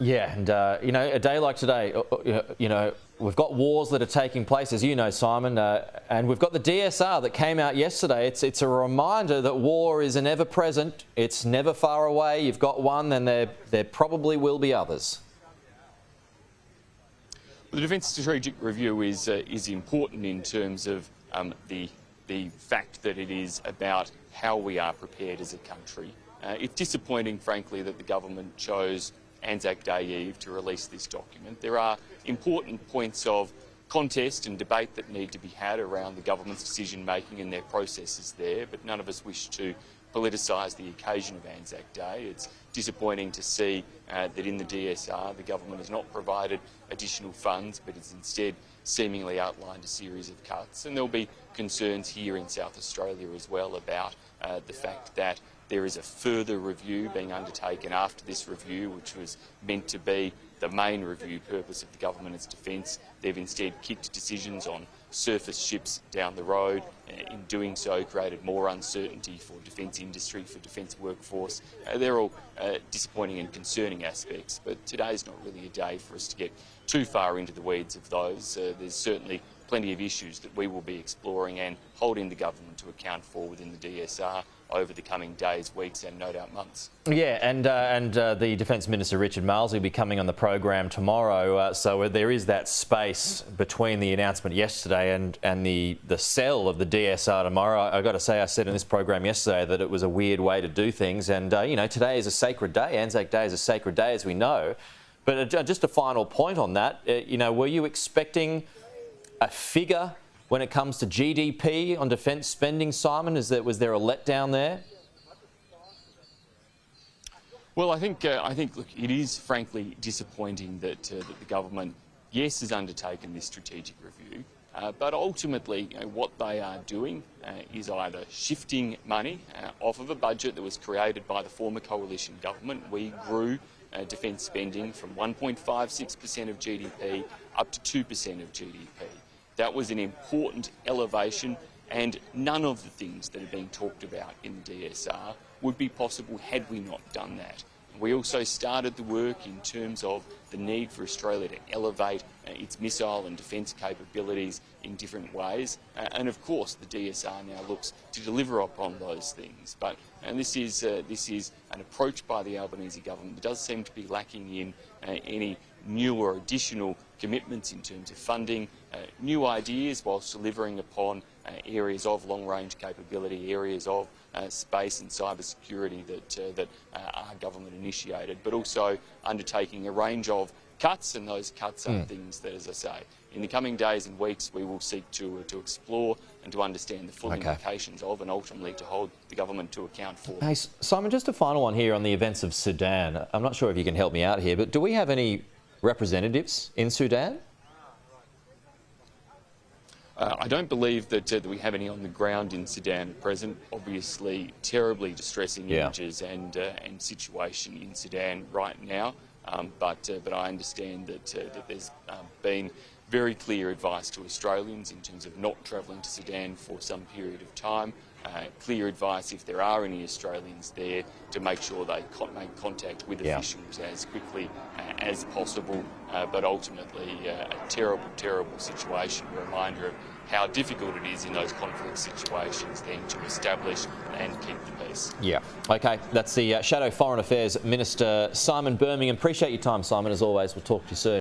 Yeah, and you know, a day like today, you know, we've got wars that are taking place, as you know, Simon, and we've got the DSR that came out yesterday. It's a reminder that war is an ever-present. It's never far away. You've got one, then there probably will be others. The Defence Strategic Review is important in terms of the fact that it is about how we are prepared as a country. It's disappointing, frankly, that the government chose Anzac Day Eve to release this document. There are important points of contest and debate that need to be had around the government's decision-making and their processes there, but none of us wish to politicise the occasion of Anzac Day. It's disappointing to see that in the DSR the government has not provided additional funds, but has instead seemingly outlined a series of cuts. And there'll be concerns here in South Australia as well about the fact that there is a further review being undertaken after this review, which was meant to be the main review purpose of the government as defence. They've instead kicked decisions on surface ships down the road. In doing so, created more uncertainty for defence industry, for defence workforce. They're all disappointing and concerning aspects, but today's not really a day for us to get too far into the weeds of those. There's certainly plenty of issues that we will be exploring and holding the government to account for within the DSR over the coming days, weeks and no doubt months. Yeah, and the Defence Minister Richard Marles will be coming on the program tomorrow, so there is that space between the announcement yesterday and the sell of the DSR tomorrow. I've got to say, I said in this program yesterday that it was a weird way to do things, and you know, today is a sacred day. Anzac Day is a sacred day, as we know. But just a final point on that, you know, were you expecting a figure when it comes to GDP on defence spending, Simon? Was there a letdown there? Well, I think look, it is frankly disappointing that the government, yes, has undertaken this strategic review, but ultimately, you know, what they are doing is either shifting money off of a budget that was created by the former coalition government. We grew defence spending from 1.56% of GDP up to 2% of GDP. That was an important elevation, and none of the things that are being talked about in the DSR would be possible had we not done that. We also started the work in terms of the need for Australia to elevate its missile and defence capabilities in different ways. And of course, the DSR now looks to deliver upon those things. But this is an approach by the Albanese government that does seem to be lacking in any new or additional commitments in terms of funding, new ideas whilst delivering upon areas of long-range capability, areas of space and cyber security that our government initiated, but also undertaking a range of cuts, and those cuts are things that, as I say, in the coming days and weeks we will seek to explore and to understand the full implications of, and ultimately to hold the government to account for. Hey, Simon, just a final one here on the events of Sudan. I'm not sure if you can help me out here, but do we have any representatives in Sudan? I don't believe that we have any on the ground in Sudan at present. Obviously, terribly distressing images and situation in Sudan right now. But I understand that there's been very clear advice to Australians in terms of not travelling to Sudan for some period of time. Clear advice, if there are any Australians there, to make sure they make contact with officials as quickly as possible. But ultimately, a terrible, terrible situation, a reminder of how difficult it is in those conflict situations then to establish and keep the peace. Yeah. OK, that's the Shadow Foreign Affairs Minister, Simon Birmingham. Appreciate your time, Simon, as always. We'll talk to you soon.